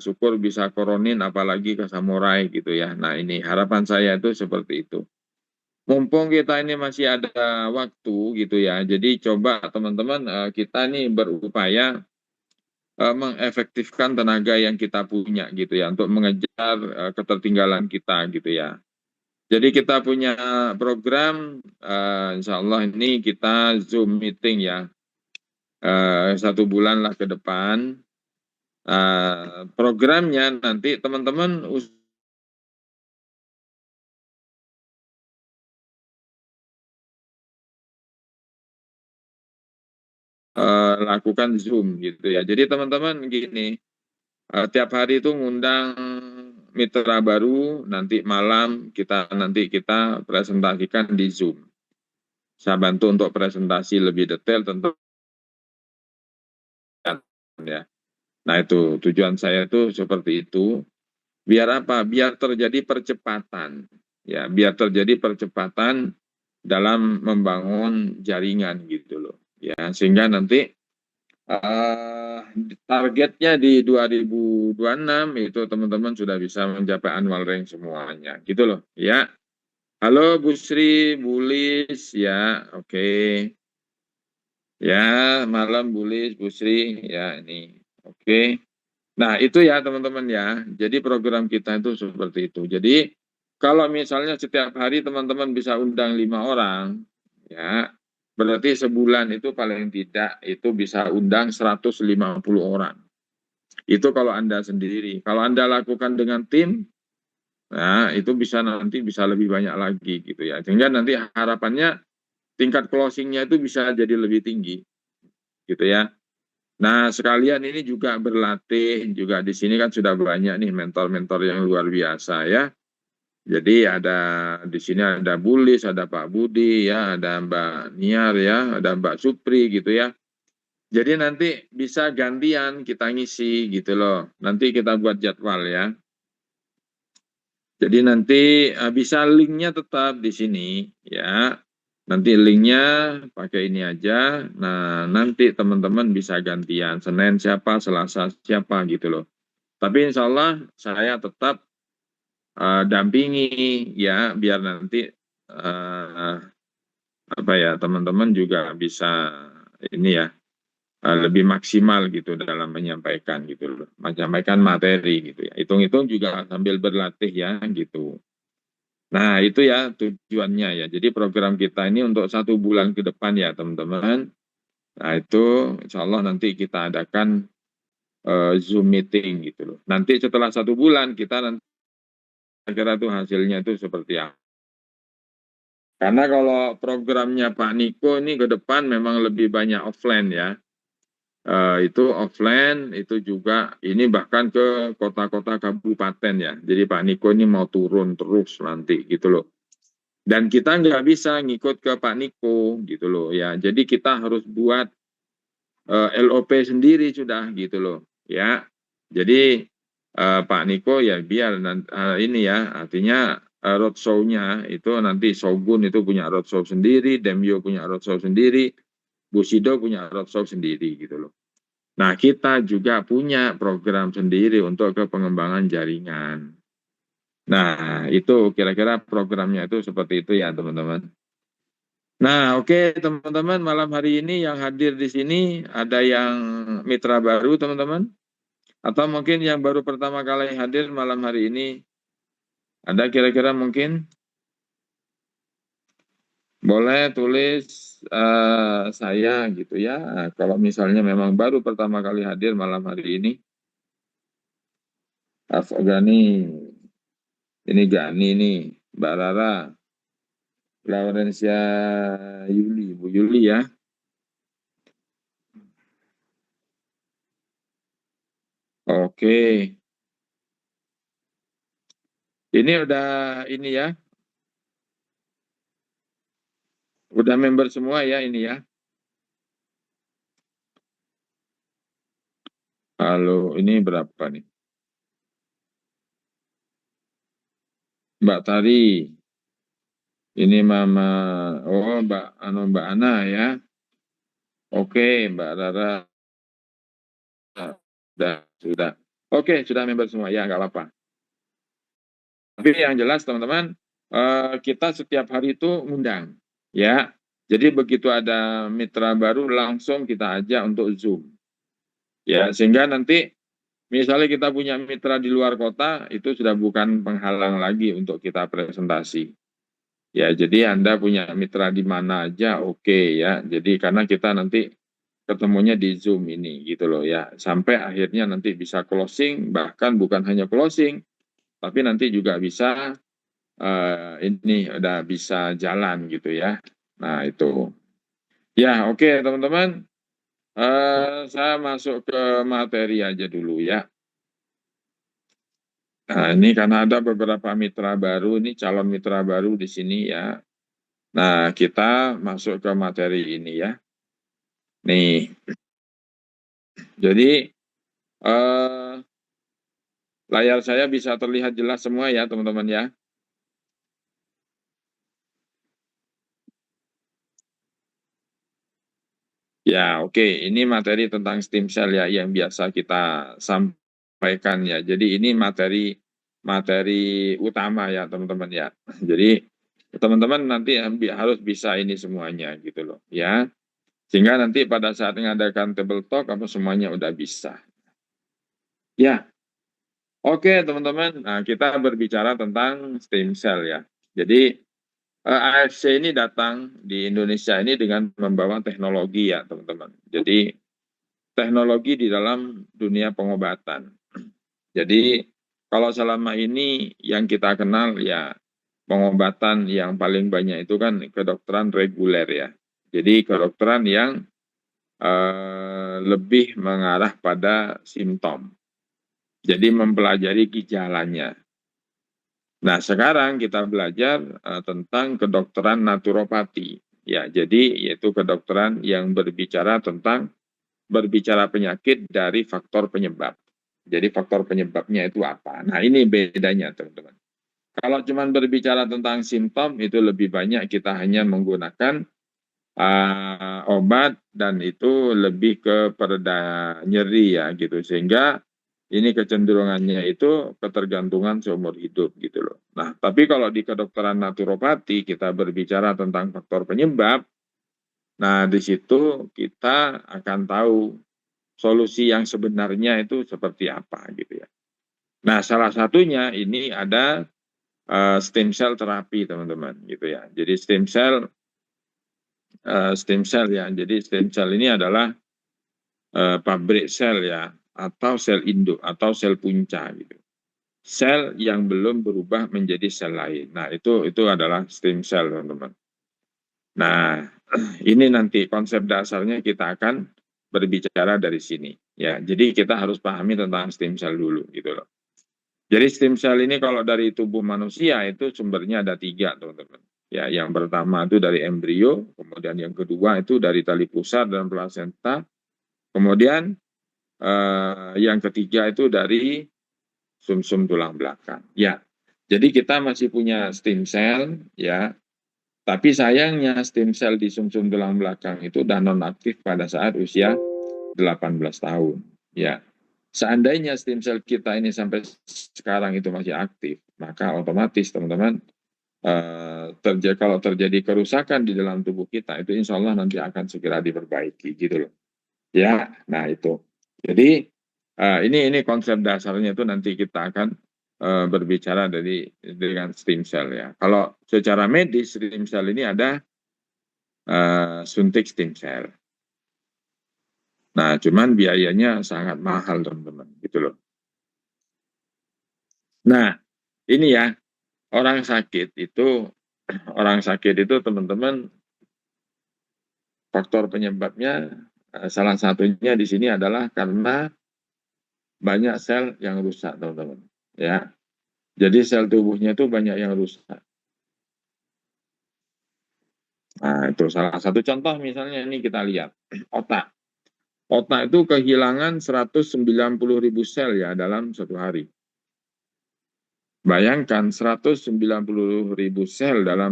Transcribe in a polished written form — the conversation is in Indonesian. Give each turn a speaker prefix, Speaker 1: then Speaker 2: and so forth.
Speaker 1: syukur bisa koronin apalagi ke samurai gitu ya. Nah ini harapan saya itu seperti itu. Mumpung kita ini masih ada waktu gitu ya, jadi coba teman-teman kita nih berupaya mengefektifkan tenaga yang kita punya gitu ya untuk mengejar ketertinggalan kita gitu ya. Jadi kita punya program, insya Allah ini kita Zoom meeting ya, 1 bulan lah ke depan. Programnya nanti teman-teman lakukan Zoom gitu ya. Jadi teman-teman gini, tiap hari itu ngundang mitra baru, nanti malam nanti kita presentasikan di Zoom. Saya bantu untuk presentasi lebih detail tentu ya. Nah itu tujuan saya itu seperti itu. Biar apa? Biar terjadi percepatan. Ya, biar terjadi percepatan dalam membangun jaringan gitu loh. Ya, sehingga nanti targetnya di 2026 itu teman-teman sudah bisa mencapai annual rank semuanya, gitu loh. Ya, halo Bu Sri, Bu Lis, ya, oke. Ya, malam Bu Lis, Bu Sri, ya ini, oke. Nah itu ya teman-teman ya. Jadi program kita itu seperti itu. Jadi kalau misalnya setiap hari teman-teman bisa undang 5 orang, ya berarti sebulan itu paling tidak itu bisa undang 150 orang. Itu kalau Anda sendiri. Kalau Anda lakukan dengan tim, nah itu bisa nanti bisa lebih banyak lagi gitu ya. Sehingga nanti harapannya tingkat closingnya itu bisa jadi lebih tinggi gitu ya. Nah sekalian ini juga berlatih juga di sini kan sudah banyak nih mentor-mentor yang luar biasa ya. Jadi ada di sini ada Bulis, ada Pak Budi ya, ada Mbak Niar ya, ada Mbak Supri gitu ya. Jadi nanti bisa gantian kita ngisi gitu loh. Nanti kita buat jadwal ya. Jadi nanti bisa linknya tetap di sini ya. Nanti linknya pakai ini aja. Nah nanti teman-teman bisa gantian. Senin siapa, Selasa siapa gitu loh. Tapi insya Allah saya tetap dampingi ya biar nanti apa ya teman-teman juga bisa ini ya lebih maksimal gitu dalam menyampaikan gitu loh, menyampaikan materi gitu ya. Hitung-hitung juga sambil berlatih ya gitu. Nah itu ya tujuannya ya. Jadi program kita ini untuk 1 bulan ke depan ya teman-teman. Nah itu insya Allah nanti kita adakan Zoom meeting gitu loh. Nanti setelah 1 bulan kita nanti kira tuh hasilnya itu seperti apa. Karena kalau programnya Pak Niko ini ke depan memang lebih banyak offline ya. Itu offline, itu juga ini bahkan ke kota-kota kabupaten ya. Jadi Pak Niko ini mau turun terus nanti gitu loh. Dan kita nggak bisa ngikut ke Pak Niko gitu loh ya. Jadi kita harus buat LOP sendiri sudah gitu loh ya. Jadi Pak Niko ya biar ini ya artinya roadshow-nya itu nanti Shogun itu punya roadshow sendiri, Demyo punya roadshow sendiri, Bushido punya roadshow sendiri gitu loh. Nah kita juga punya program sendiri untuk ke pengembangan jaringan. Nah itu kira-kira programnya itu seperti itu ya teman-teman. Nah, oke teman-teman, malam hari ini yang hadir di sini ada yang mitra baru teman-teman, atau mungkin yang baru pertama kali hadir malam hari ini, ada kira-kira mungkin boleh tulis saya gitu ya. Nah, kalau misalnya memang baru pertama kali hadir malam hari ini, Afgani, ini Gani nih, Mbak Rara, Laurencia Yuli, Bu Yuli ya. Oke, ini udah ini ya, udah member semua ya ini ya. Halo, ini berapa nih? Mbak Tari, ini Mama, oh Mbak Ana ya. Oke, Mbak Rara, sudah, sudah. Oke, sudah member semua ya, nggak apa-apa. Tapi yang jelas teman-teman, kita setiap hari itu ngundang, ya. Jadi begitu ada mitra baru langsung kita ajak untuk Zoom, ya. Sehingga nanti misalnya kita punya mitra di luar kota, itu sudah bukan penghalang lagi untuk kita presentasi. Ya, jadi Anda punya mitra di mana aja, oke ya. Jadi karena kita nanti ketemunya di Zoom ini gitu loh ya. Sampai akhirnya nanti bisa closing, bahkan bukan hanya closing, tapi nanti juga bisa ini udah bisa jalan gitu ya. Nah itu. Ya oke teman-teman, saya masuk ke materi aja dulu ya. Nah ini karena ada beberapa mitra baru, ini calon mitra baru di sini ya. Nah kita masuk ke materi ini ya. Nih, jadi eh, layar saya bisa terlihat jelas semua ya teman-teman ya. Ya, oke. Ini materi tentang stem cell ya yang biasa kita sampaikan ya. Jadi ini materi materi utama ya teman-teman ya. Jadi teman-teman nanti harus bisa ini semuanya gitu loh ya. Sehingga nanti pada saat mengadakan table talk apa semuanya udah bisa. Ya, oke teman-teman. Nah, kita berbicara tentang stem cell ya. Jadi AFC ini datang di Indonesia ini dengan membawa teknologi ya teman-teman. Jadi teknologi di dalam dunia pengobatan. Jadi kalau selama ini yang kita kenal ya pengobatan yang paling banyak itu kan kedokteran reguler ya. Jadi kedokteran yang lebih mengarah pada simptom. Jadi mempelajari gejalanya. Nah sekarang kita belajar tentang kedokteran naturopati. Ya, jadi yaitu kedokteran yang berbicara penyakit dari faktor penyebab. Jadi faktor penyebabnya itu apa? Nah ini bedanya teman-teman. Kalau cuma berbicara tentang simptom itu lebih banyak kita hanya menggunakan obat dan itu lebih ke pereda nyeri ya gitu. Sehingga ini kecenderungannya itu ketergantungan seumur hidup gitu loh. Nah tapi kalau di kedokteran naturopati kita berbicara tentang faktor penyebab, nah di situ kita akan tahu solusi yang sebenarnya itu seperti apa gitu ya. Nah, salah satunya ini ada stem cell terapi teman-teman gitu ya. Jadi stem cell ya. Jadi stem cell ini adalah pabrik sel ya atau sel induk atau sel punca gitu. Sel yang belum berubah menjadi sel lain. Nah, itu adalah stem cell teman-teman. Nah, ini nanti konsep dasarnya kita akan berbicara dari sini. Ya, jadi kita harus pahami tentang stem cell dulu gitu loh. Jadi stem cell ini kalau dari tubuh manusia itu sumbernya ada 3, teman-teman. Ya, yang pertama itu dari embrio, kemudian yang kedua itu dari tali pusar dan plasenta, kemudian yang ketiga itu dari sumsum tulang belakang. Ya, jadi kita masih punya stem cell, ya. Tapi sayangnya stem cell di sumsum tulang belakang itu sudah nonaktif pada saat usia 18 tahun. Ya, seandainya stem cell kita ini sampai sekarang itu masih aktif, maka otomatis teman-teman kalau terjadi kerusakan di dalam tubuh kita itu insya Allah nanti akan segera diperbaiki gitu loh. Ya, nah itu. Jadi ini konsep dasarnya itu nanti kita akan berbicara dengan stem cell ya. Kalau secara medis stem cell ini ada suntik stem cell. Nah, cuman biayanya sangat mahal teman-teman gitu loh. Nah, ini ya orang sakit itu teman-teman faktor penyebabnya salah satunya di sini adalah karena banyak sel yang rusak teman-teman ya. Jadi sel tubuhnya itu banyak yang rusak. Nah, itu salah satu contoh misalnya ini kita lihat otak. Otak itu kehilangan 190.000 sel ya dalam satu hari. Bayangkan 190.000 sel dalam